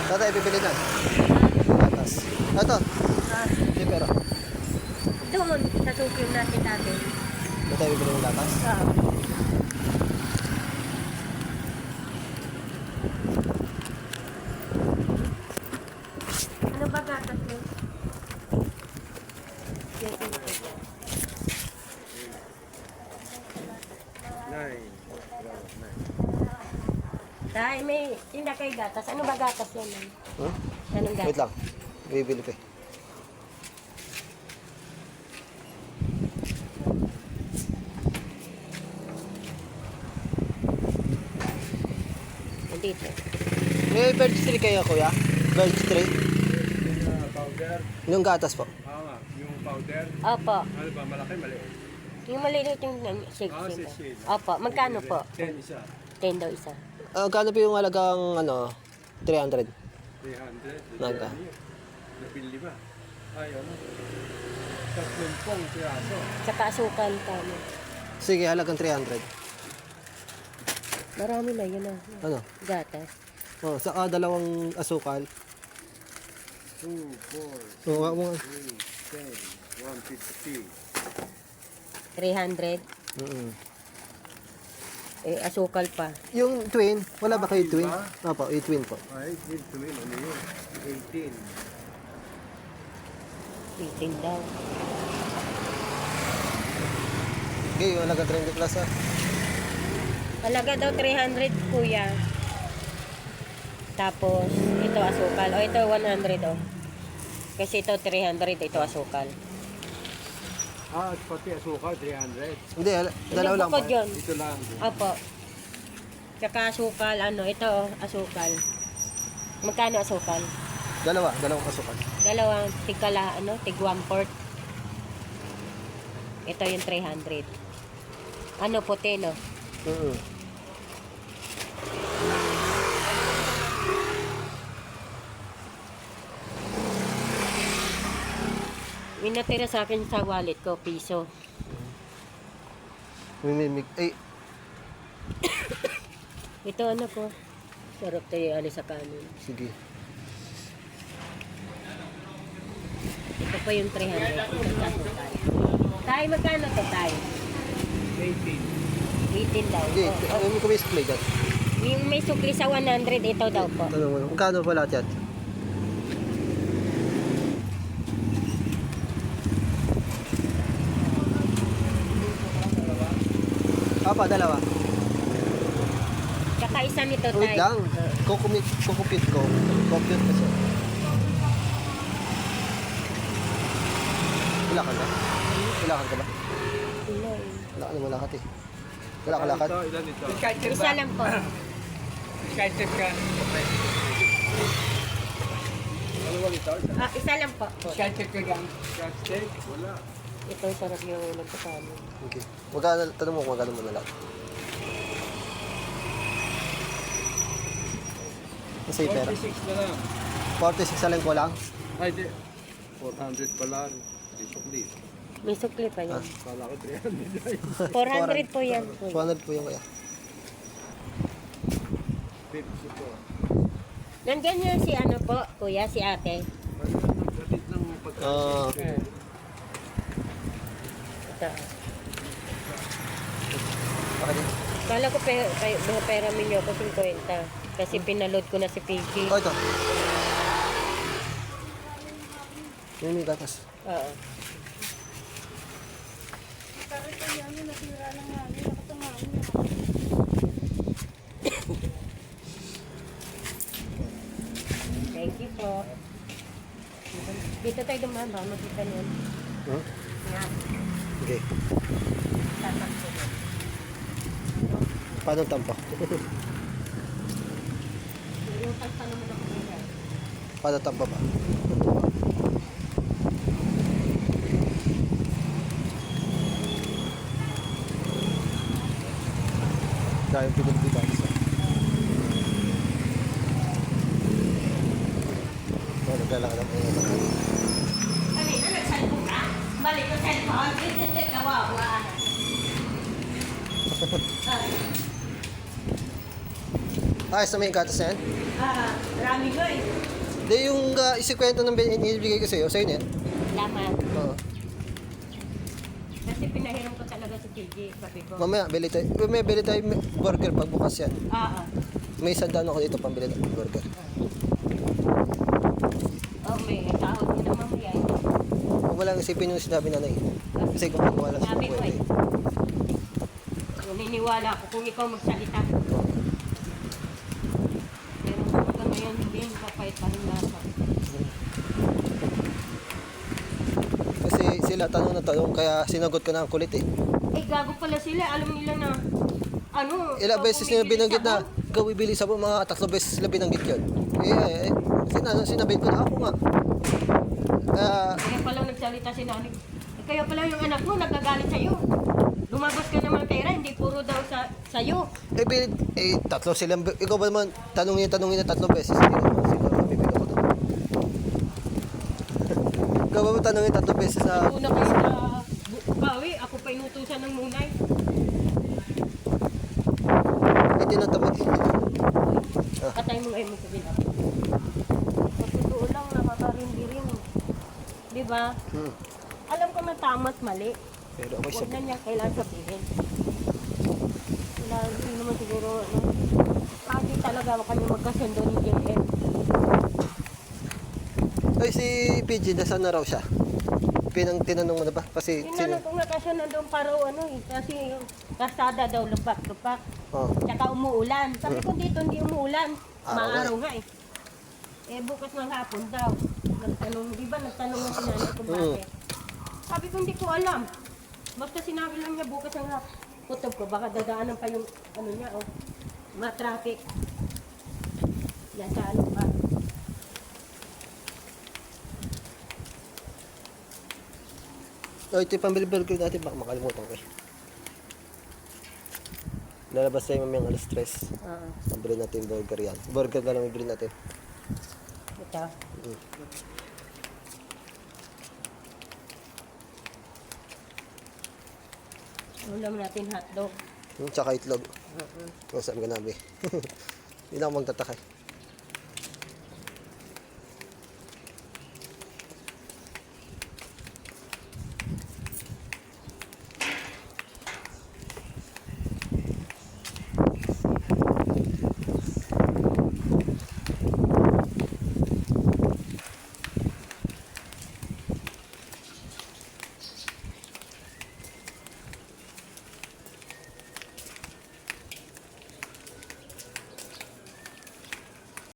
Tatay, bibili na. Gatas. Ito. Hindi pero. Doon, sa sukyong natin dati. Tatay, bibili ng gatas. Oo. Ano ba gatas mo? Yes, Dahil may tinda kay gatas. Ano ba gatas yan? Huh? Anong gatas? Wait lang. Bibili pa eh. Dito. May birch tree kayo, kuya? Birch tree? Powder. Yung gatas po. Nga, yung powder. Opo. Ano ba, malaki, maliit? Yung maliit yung shake. Ah, shake. Opo. Magkano po? 10 isa. 10 daw isa. Kano po yung halagang, 300? 300. Naga. Nabili ba? Ay, ano? 30 piraso. Tsaka asukal kamo. Sige, halagang 300. Marami na yun ah. Ano? Gatas. Oh, saka dalawang asukal. 2, 4, Oh, 3, 10, 150. 300. Asukal pa. Yung twin, wala ba kayo twin? Iba? Opo, yung twin po. Ay, dito yun. Ano yun? 18. 18 daw. Okay, yung halagang 300 plus ah. Halaga daw 300 kuya. Tapos ito asukal. O ito 100 oh. Kasi ito 300, ito asukal. Ah, pati asukal, 300. Hindi, dalawa lang po. bukod yun. Ito lang. Opo. Tsaka asukal, ito oh, asukal. Magkano asukal? Dalawang asukal. Dalawang tigkala, tig 1/4. Ito yung 300. Puti no? May natira sa akin sa wallet ko, piso. Mimimig. Ay, Ito po. Sarap tayo sa kanin. sige. Ito pa yung 300. Tayo, magkano to tayo? 18. 18 daw. Hindi, Oh, yung may sukli dyan. yung may sukli sa 100, ito daw po. Tanong mo, magkano pa lahat yan? Apa, dalawa. Tsaka isa nito Wait tayo. lang. Kukupit ko. Compute ko siya. Ilakan ka? Ilakan ka ba? Ilakan mo lakad eh. Wala ka lakad? Ito, ilan ito? Isa lang po. Skytip ka. Dalawang ito? Isa lang po. Skytip ka gang. Skytip? Wala. Ito sarap yung ulam ko kanin. Okay. Magkano, tanong mo kung magkano mo na lang. Kasi pera. 46 na lang. 46 na lang ko lang. Ay, di. 400 pala. Di sukli. May sukli pa yan. Kala ko 300 ay. 400 po yan. 200 po yung kaya. 50 po. Nandyan yun si po, kuya, si ate. Gatit ng pagkakas. Ito. Okay din. Kala ko pera minyo ko 50. Kasi pinaload ko na si Piggy. Oh, ito. Yung may gatas. Oo. Thank you po. Dito tayo dumaan ba? Makita nun. Huh? Nga. Okay. Tatakbo nun. Paano tampo? Yung pa naman ako nila. Paano tampo ba? Dahil pinagbigan sa. Naglalakad ang mga Kanina nagsalpong ka? Balik ko cellphone. Kawawa. Ayos na may gatas na yan? Marami nga eh. Hindi, yung isikwento ng inibigay ko sa'yo na yan. Laman. Oo. Kasi pinahiram ko talaga si PG. Sabi ko. Mamaya, bili tayo burger pag bukas yan. May sandaan ako dito pambili ng burger. Oh, may sahod mo na mamaya eh. Huwag mo lang isipin yung sinabi na Kasi kung wala sa Sabi ko pwede. Naniniwala ako kung ikaw magsalita. Pero hanggang ngayon, hindi kapait pa rin nasa. Kasi sila tanong na tanong, kaya sinagot ko na ang kulit eh. Gago pala sila. Alam nila na, Ilang beses nila binanggit na, ikaw ibili sa mga 3 beses sila binanggit yun. Sinabi ko na ako nga. Kaya pala nagsalita si nanay. Kaya pala yung anak mo nagagalit sa'yo. Lumabas ka naman pera, hindi puro daw sa'yo. 3 silang, ikaw ba naman, tanungin na 3 beses, hindi naman sila mabibili ko doon. Ikaw ba tanungin 3 beses na, Una kayo na bawi, ako pa inutusan ng munay. hindi na tamad eh. Patay mo ngayon mo sa bilang. Sa totoo lang, nakakarindi rin. Di ba? Alam ko na tama at mali. Pero ako Huwag na niya kailangan sabihin. Hindi naman siguro, pati talaga kami magkasundo ni JM. Ay, si PG, nasaan na raw siya? Tinanong mo na ba? Kasi, Tinanong ko nga kasi nandun pa raw kasi yung kasada daw lupak-lupak. Oh. Tsaka umuulan. Sabi ko dito hindi umuulan. Araw Maaraw nga eh. Bukas ng hapon daw. Nagtanong, di ba nagtanong ng sinanay kung bakit? Sabi ko hindi ko alam. Basta sinabi lang niya bukas ng hapon. Kutob ko, baka dadaanan pa yung niya ma-traffic. Yan sa pa. Oh, ito yung pambili burger natin, baka makalimutan ko eh. Lalabas tayo mamayang alas 3. Pambili natin yung burger yan. Burger na lang ibili natin. Ito. Ulam natin hotdog. Tsaka itlog. Masarap ka nabi. Hindi na ako magtatakay.